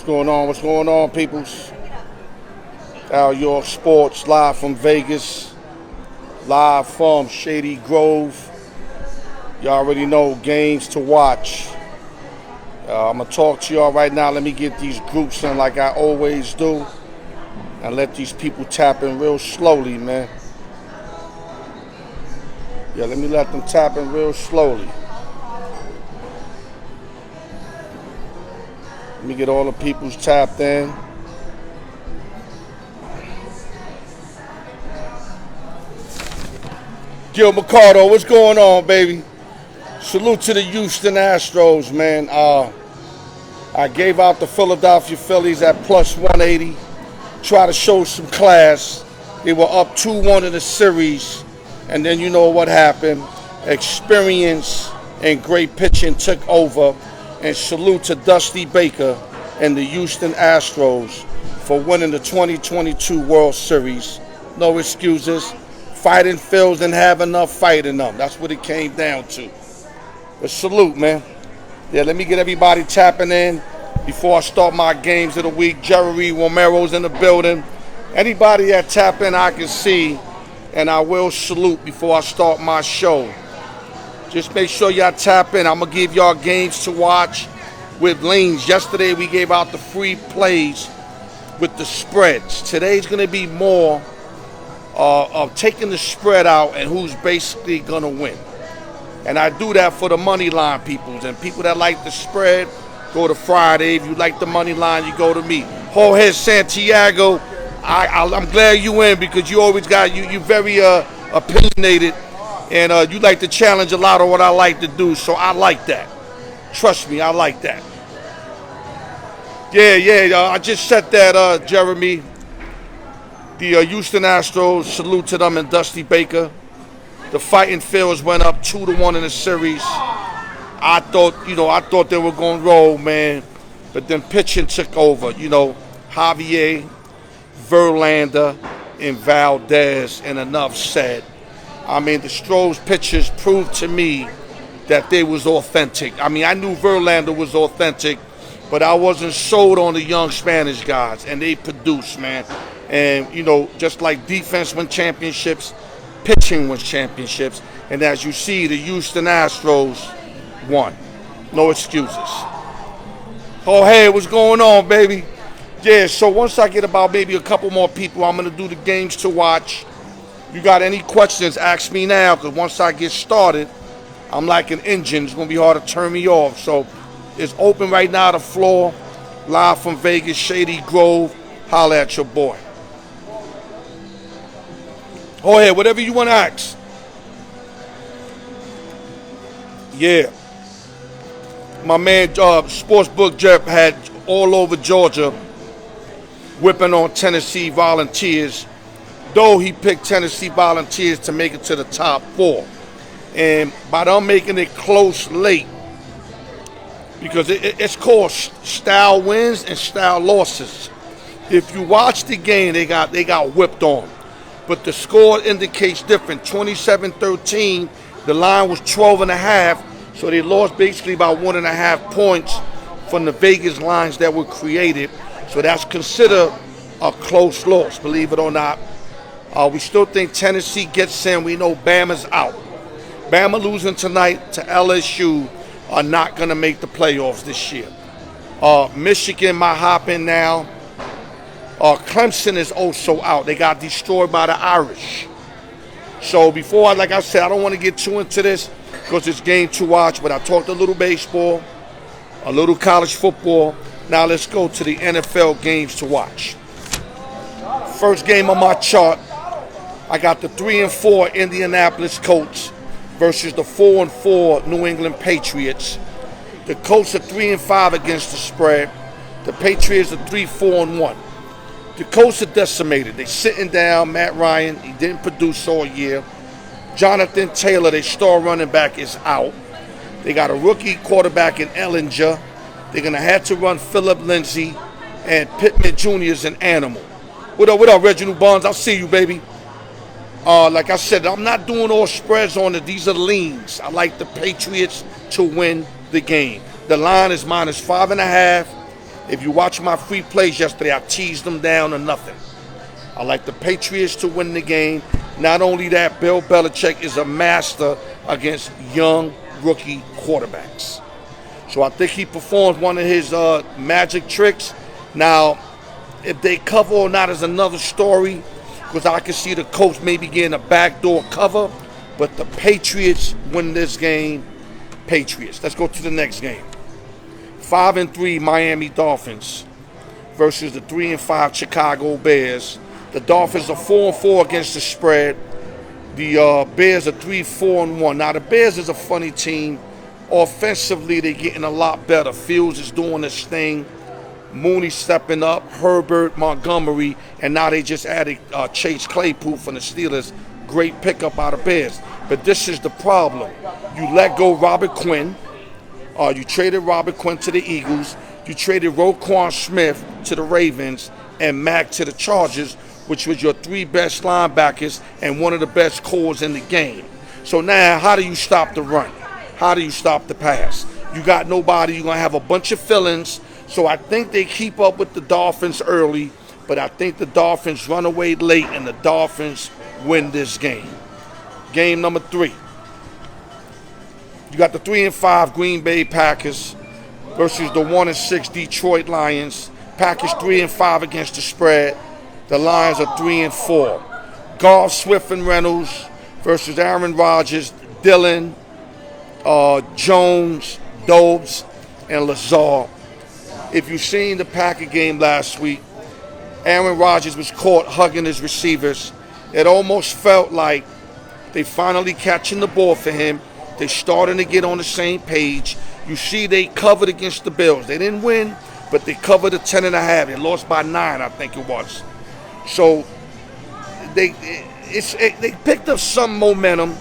going on? What's going on, peoples? Al York Sports, live from Vegas, live from Shady Grove. You already know games to watch. I'm going to talk to y'all right now. Let me get these groups in like I always do. And let these people tap in real slowly, man. Yeah, let me let them tap in real slowly. Let me get all the peoples tapped in. Gil Mercado, what's going on, baby? Salute to the Houston Astros, man. I gave out the Philadelphia Phillies at plus 180. Try to show some class. They were up 2-1 in the series. And then you know what happened. Experience and great pitching took over. And salute to Dusty Baker and the Houston Astros for winning the 2022 World Series. No excuses. Fighting Phils didn't have enough fight in them. That's what it came down to. But salute, man. Yeah, let me get everybody tapping in before I start my games of the week. Jerry Romero's in the building. Anybody that tap in, I can see, and I will salute before I start my show. Just make sure y'all tap in. I'm going to give y'all games to watch with lanes. Yesterday, we gave out the free plays with the spreads. Today's going to be more of taking the spread out and who's basically going to win. And I do that for the money line peoples. And people that like the spread, go to Friday. If you like the money line, you go to me. Jorge Santiago, I'm glad you in because you always got, you very opinionated. And you like to challenge a lot of what I like to do. So I like that. Trust me, I like that. Yeah, I just said that, Jeremy. The Houston Astros, salute to them and Dusty Baker. The Fighting Phils went up 2-1 in the series. I thought they were going to roll, man. But then pitching took over. Javier, Verlander, and Valdez, and enough said. I mean, the Stros pitchers proved to me that they was authentic. I mean, I knew Verlander was authentic, but I wasn't sold on the young Spanish guys, and they produced, man. And, just like defense wins championships, pitching wins championships. And as you see, the Houston Astros won. No excuses. Oh, hey, what's going on, baby? Yeah, so once I get about maybe a couple more people, I'm going to do the games to watch. You got any questions, ask me now, because once I get started, I'm like an engine. It's going to be hard to turn me off. So it's open right now, the floor, live from Vegas, Shady Grove. Holla at your boy. Oh, yeah, whatever you want to ask. Yeah. My man, Sportsbook Jeff, had all over Georgia whipping on Tennessee Volunteers, though he picked Tennessee Volunteers to make it to the top 4. And by them making it close late, because it's called style wins and style losses. If you watch the game, they got whipped on. But the score indicates different. 27-13, the line was 12.5, so they lost basically about 1.5 points from the Vegas lines that were created. So that's considered a close loss, believe it or not. We still think Tennessee gets in. We know Bama's out. Bama losing tonight to LSU are not going to make the playoffs this year. Michigan might hop in now. Clemson is also out. They got destroyed by the Irish. So before, like I said, I don't want to get too into this because it's game to watch, but I talked a little baseball, a little college football. Now let's go to the NFL games to watch. First game on my chart, I got the 3-4 Indianapolis Colts versus the 4-4 New England Patriots. The Colts are 3-5 against the spread. The Patriots are 3-4-1. The Colts are decimated. They're sitting down. Matt Ryan, he didn't produce all year. Jonathan Taylor, their star running back, is out. They got a rookie quarterback in Ellinger. They're going to have to run Phillip Lindsay, and Pittman Jr. is an animal. What up, Reginald Barnes? I'll see you, baby. Like I said, I'm not doing all spreads on it. These are leans. I like the Patriots to win the game. The line is -5.5. If you watch my free plays yesterday, I teased them down to nothing. I like the Patriots to win the game. Not only that, Bill Belichick is a master against young rookie quarterbacks. So I think he performed one of his magic tricks. Now, if they cover or not is another story, because I can see the coach maybe getting a backdoor cover. But the Patriots win this game. Patriots. Let's go to the next game. 5-3 Miami Dolphins versus the 3-5 Chicago Bears. The Dolphins are 4-4 against the spread. The Bears are 3-4-1. Now the Bears is a funny team. Offensively, they're getting a lot better. Fields is doing this thing. Mooney stepping up. Herbert, Montgomery, and now they just added Chase Claypool from the Steelers. Great pickup out of Bears. But this is the problem. You let go Robert Quinn. You traded Robert Quinn to the Eagles. You traded Roquan Smith to the Ravens and Mack to the Chargers, which was your three best linebackers and one of the best cores in the game. So now, how do you stop the run? How do you stop the pass? You got nobody. You're going to have a bunch of fill-ins. So I think they keep up with the Dolphins early, but I think the Dolphins run away late and the Dolphins win this game. Game number 3. You got the 3-5 Green Bay Packers versus the 1-6 Detroit Lions. Packers 3-5 against the spread. The Lions are 3-4. Goff, Swift, and Reynolds versus Aaron Rodgers, Dillon, Jones, Dobbs, and Lazard. If you've seen the Packer game last week, Aaron Rodgers was caught hugging his receivers. It almost felt like they finally catching the ball for him. They're starting to get on the same page. You see they covered against the Bills. They didn't win, but they covered the 10.5. They lost by 9, I think it was. So they picked up some momentum.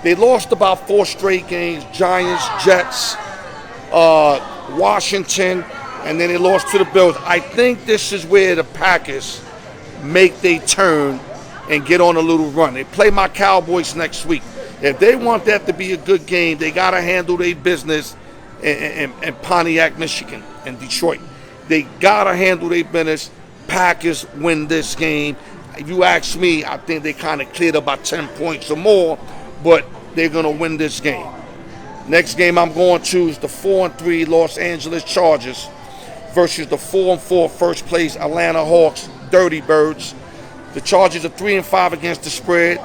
They lost about 4 straight games. Giants, Jets, Washington, and then they lost to the Bills. I think this is where the Packers make their turn and get on a little run. They play my Cowboys next week. If they want that to be a good game, they got to handle their business in Pontiac, Michigan, and Detroit. They got to handle their business. Packers win this game. If you ask me, I think they kind of cleared about 10 points or more, but they're going to win this game. Next game I'm going to is the 4-3 Los Angeles Chargers versus the 4-4 first place Atlanta Hawks, Dirty Birds. The Chargers are 3-5 against the spread.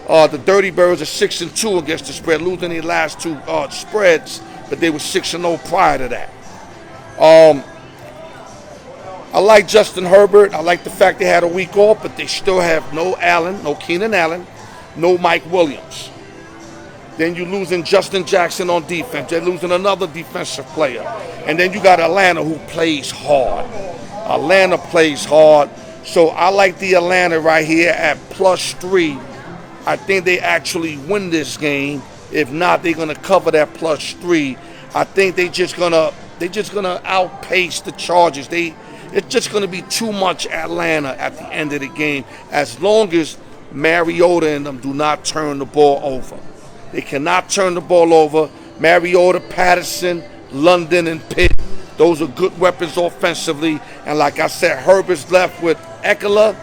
The Dirty Birds are 6-2 against the spread, losing their last 2 spreads, but they were 6-0 prior to that. I like Justin Herbert. I like the fact they had a week off, but they still have no Allen, no Keenan Allen, no Mike Williams. Then you're losing Justin Jackson on defense. They're losing another defensive player. And then you got Atlanta, who plays hard. Atlanta plays hard. So I like the Atlanta right here at +3. I think they actually win this game. If not, they're gonna cover that +3. I think they're just gonna outpace the Chargers. It's just gonna be too much Atlanta at the end of the game, as long as Mariota and them do not turn the ball over. They cannot turn the ball over. Mariota, Patterson, London, and Pitt, those are good weapons offensively. And like I said, Herbert's left with Eckler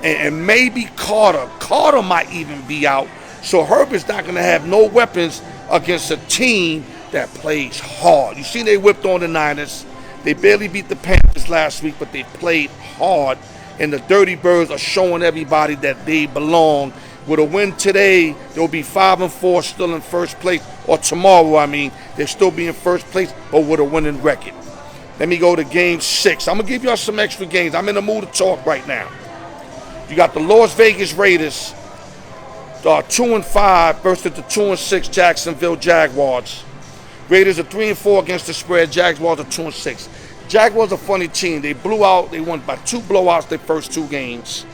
and maybe Carter. Carter might even be out. So Herbert's not going to have no weapons against a team that plays hard. You see they whipped on the Niners. They barely beat the Panthers last week, but they played hard. And the Dirty Birds are showing everybody that they belong. With a win today, they'll be 5-4, still in first place. Or tomorrow, they'll still be in first place, but with a winning record. Let me go to game 6. I'm going to give y'all some extra games. I'm in the mood to talk right now. You got the Las Vegas Raiders, 2-5 versus the 2-6 Jacksonville Jaguars. Raiders are 3-4 against the spread. Jaguars are 2-6. Jaguars are a funny team. They won by 2 blowouts their first 2 games.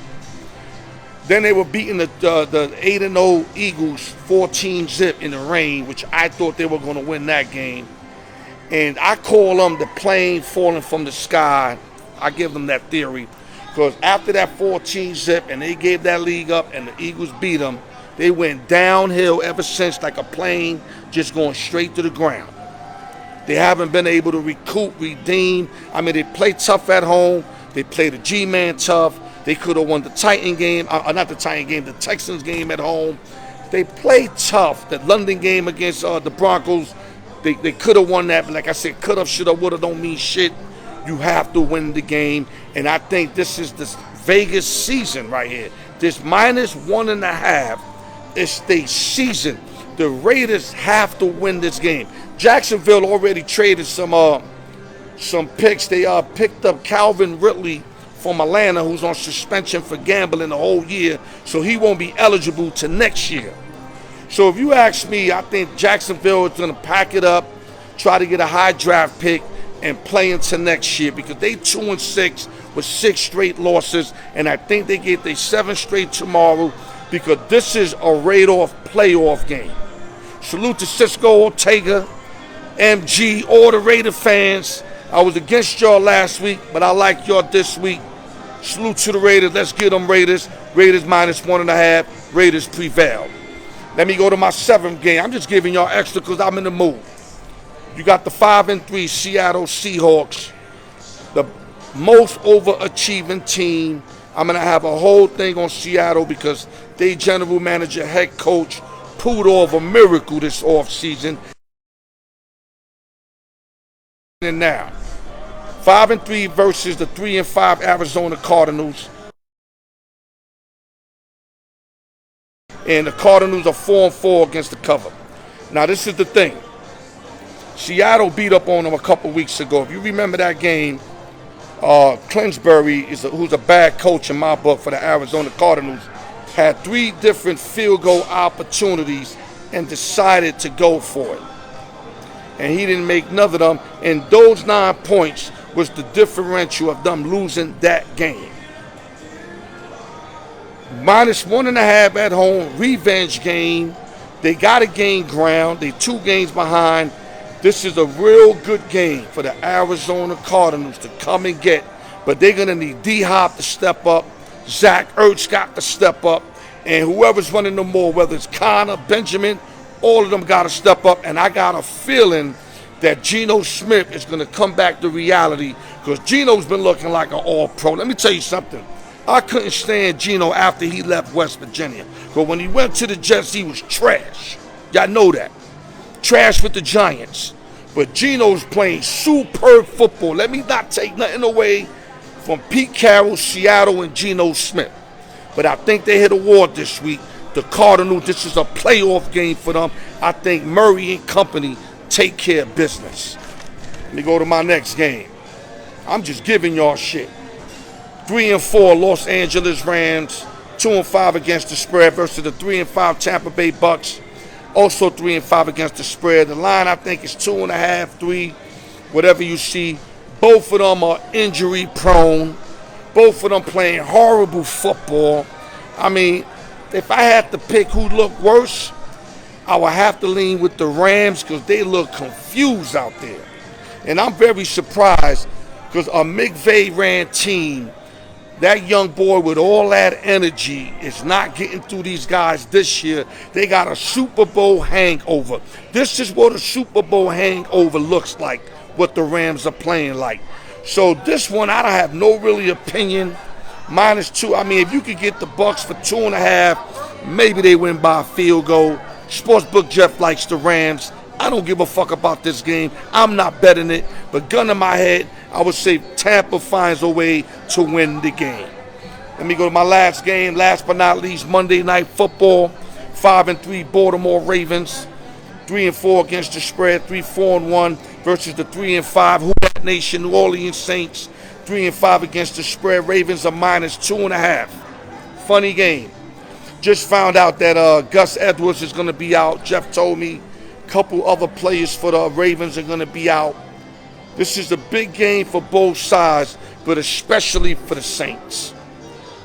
Then they were beating the 8-0 Eagles 14-zip in the rain, which I thought they were going to win that game. And I call them the plane falling from the sky. I give them that theory. Because after that 14-zip and they gave that league up and the Eagles beat them, they went downhill ever since, like a plane just going straight to the ground. They haven't been able to redeem. I mean, they play tough at home. They play the G-Man tough. They could have won the Titan game, not the Titan game, the Texans game at home. They play tough. The London game against the Broncos, they could have won that. But like I said, could have, should have, would have, don't mean shit. You have to win the game. And I think this is this Vegas season right here. This -1.5 is the season. The Raiders have to win this game. Jacksonville already traded some picks. They picked up Calvin Ridley from Atlanta, who's on suspension for gambling the whole year, so he won't be eligible to next year. So if you ask me, I think Jacksonville is going to pack it up, try to get a high draft pick, and play into next year because they 2-6 with 6 straight losses, and I think they get their 7th straight tomorrow because this is a Raider playoff game. Salute to Cisco, Ortega, MG, all the Raider fans. I was against y'all last week, but I like y'all this week. Salute to the Raiders. Let's get them, Raiders. Raiders -1.5. Raiders prevail. Let me go to my 7th game. I'm just giving y'all extra because I'm in the mood. You got the 5-3 Seattle Seahawks, the most overachieving team. I'm going to have a whole thing on Seattle because they general manager, head coach, pulled off a miracle this offseason. And now, 5-3 versus the 3-5 Arizona Cardinals. And the Cardinals are 4-4 against the cover. Now, this is the thing. Seattle beat up on them a couple weeks ago. If you remember that game, Clinsbury, who's a bad coach in my book for the Arizona Cardinals, had 3 different field goal opportunities and decided to go for it. And he didn't make none of them. And those 9 points was the differential of them losing that game. -1.5 at home, revenge game. They got to gain ground. They 2 games behind. This is a real good game for the Arizona Cardinals to come and get. But they're going to need D-Hop to step up. Zach Ertz got to step up. And whoever's running the ball, whether it's Connor, Benjamin, all of them got to step up. And I got a feeling that Geno Smith is going to come back to reality because Geno's been looking like an all-pro. Let me tell you something. I couldn't stand Geno after he left West Virginia. But when he went to the Jets, he was trash. Y'all know that. Trash with the Giants. But Geno's playing superb football. Let me not take nothing away from Pete Carroll, Seattle, and Geno Smith. But I think they hit a wall this week. The Cardinals, this is a playoff game for them. I think Murray and company take care of business. Let me go to my next game. I'm just giving y'all shit. 3-4 Los Angeles Rams, 2-5 against the spread versus the 3-5 Tampa Bay Bucks. Also 3-5 against the spread. The line I think is 2.5, 3, whatever you see. Both of them are injury prone. Both of them playing horrible football. I mean, if I had to pick who looked worse, I would have to lean with the Rams because they look confused out there. And I'm very surprised because a McVay ran team, that young boy with all that energy is not getting through these guys this year. They got a Super Bowl hangover. This is what a Super Bowl hangover looks like, what the Rams are playing like. So this one, I don't have no really opinion. -2. I mean, if you could get the Bucks for 2.5, maybe they win by a field goal. Sportsbook Jeff likes the Rams. I don't give a fuck about this game. I'm not betting it. But gun in my head, I would say Tampa finds a way to win the game. Let me go to my last game. Last but not least, Monday Night Football. 5-3 Baltimore Ravens. 3-4 against the spread. 3-4-1 versus the 3-5 Who Dat Nation New Orleans Saints. 3-5 against the spread. Ravens are -2.5. Funny game. Just found out that Gus Edwards is going to be out. Jeff told me a couple other players for the Ravens are going to be out. This is a big game for both sides, but especially for the Saints.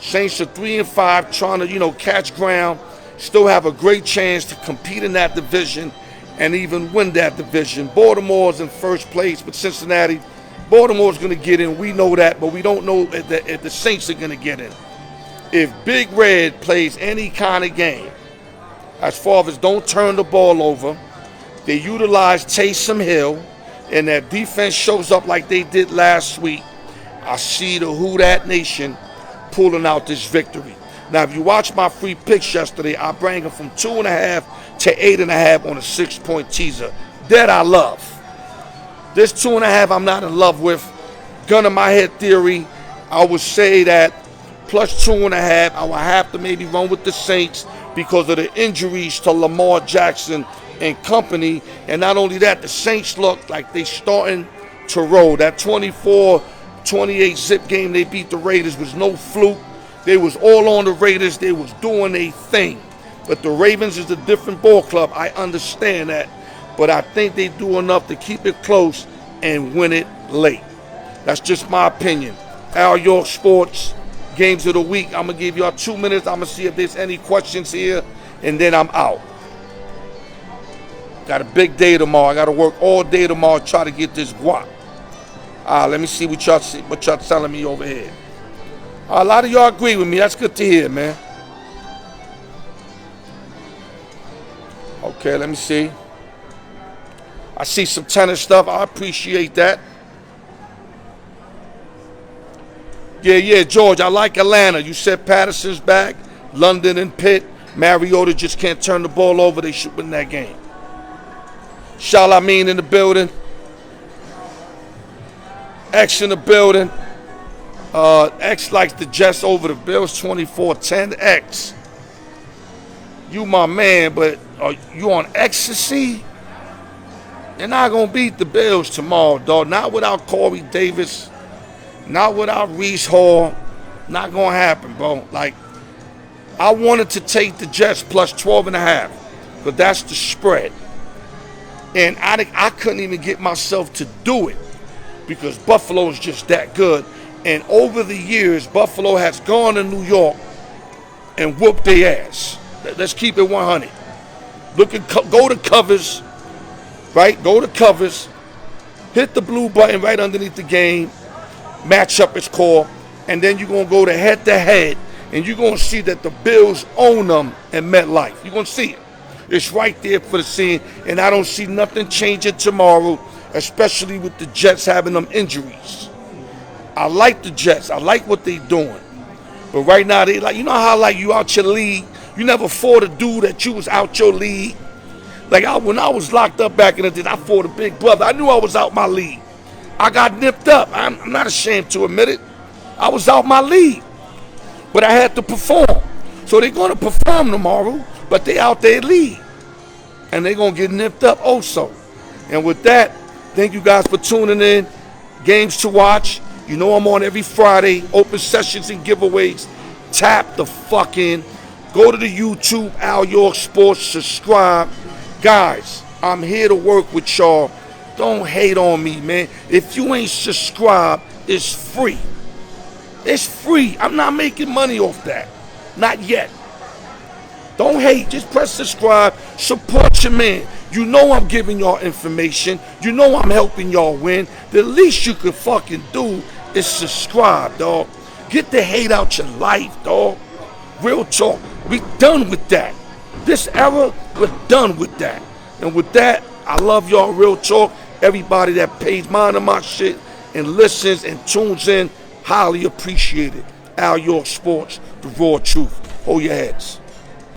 Saints are 3-5, trying to, catch ground, still have a great chance to compete in that division and even win that division. Baltimore's in first place, but Cincinnati, Baltimore's going to get in. We know that, but we don't know if the Saints are going to get in. If Big Red plays any kind of game, as far as don't turn the ball over, they utilize Taysom Hill, and that defense shows up like they did last week, I see the Who Dat Nation pulling out this victory. Now, if you watch my free picks yesterday, I bring them from 2.5 to 8.5 on a 6-point teaser. That I love. This 2.5 I'm not in love with. Gun in my head theory, I would say that plus 2.5, I will have to maybe run with the Saints because of the injuries to Lamar Jackson and company. And not only that, the Saints look like they starting to roll. That 24-28 zip game they beat the Raiders was no fluke. They was all on the Raiders. They was doing a thing. But the Ravens is a different ball club. I understand that. But I think they do enough to keep it close and win it late. That's just my opinion. Al York Sports, Games of the Week. I'm going to give y'all 2 minutes. I'm going to see if there's any questions here, and then I'm out. Got a big day tomorrow. I got to work all day tomorrow to try to get this guap. Let me see what y'all telling me over here. A lot of y'all agree with me. That's good to hear, man. Okay, let me see. I see some tennis stuff. I appreciate that. Yeah, George, I like Atlanta. You said Patterson's back, London and Pitt. Mariota just can't turn the ball over. They should win that game. Shalamin in the building. X in the building. X likes the Jets over the Bills, 24-10. X, you my man, but are you on ecstasy? They're not going to beat the Bills tomorrow, dog. Not without Corey Davis. Not without Reese Hall. Not going to happen, bro. Like, I wanted to take the Jets plus 12.5, but that's the spread. And I couldn't even get myself to do it because Buffalo is just that good. And over the years, Buffalo has gone to New York and whooped their ass. Let's keep it 100. Go to covers, right? Go to covers. Hit the blue button right underneath the game. Match up its core. And then you're going to go to head-to-head. And you're going to see that the Bills own them in MetLife. You're going to see it. It's right there for the scene. And I don't see nothing changing tomorrow, especially with the Jets having them injuries. I like the Jets. I like what they doing. But right now, they like, you know how like you out your league, you never fought a dude that you was out your league. Like when I was locked up back in the day, I fought a big brother. I knew I was out my league. I got nipped up. I'm not ashamed to admit it. I was out my league. But I had to perform. So they're going to perform tomorrow, but they out their league. And they're going to get nipped up also. And with that, thank you guys for tuning in. Games to watch. You know I'm on every Friday. Open sessions and giveaways. Tap the fuck in. Go to the YouTube, Al York Sports. Subscribe. Guys, I'm here to work with y'all. Don't hate on me, man. If you ain't subscribed, it's free. It's free. I'm not making money off that. Not yet. Don't hate. Just press subscribe. Support your man. You know I'm giving y'all information. You know I'm helping y'all win. The least you can fucking do is subscribe, dog. Get the hate out your life, dog. Real talk. We done with that. This era, we're done with that. And with that, I love y'all, real talk. Everybody that pays mind of my shit and listens and tunes in, highly appreciated. Al York Sports, the raw truth. Hold your heads.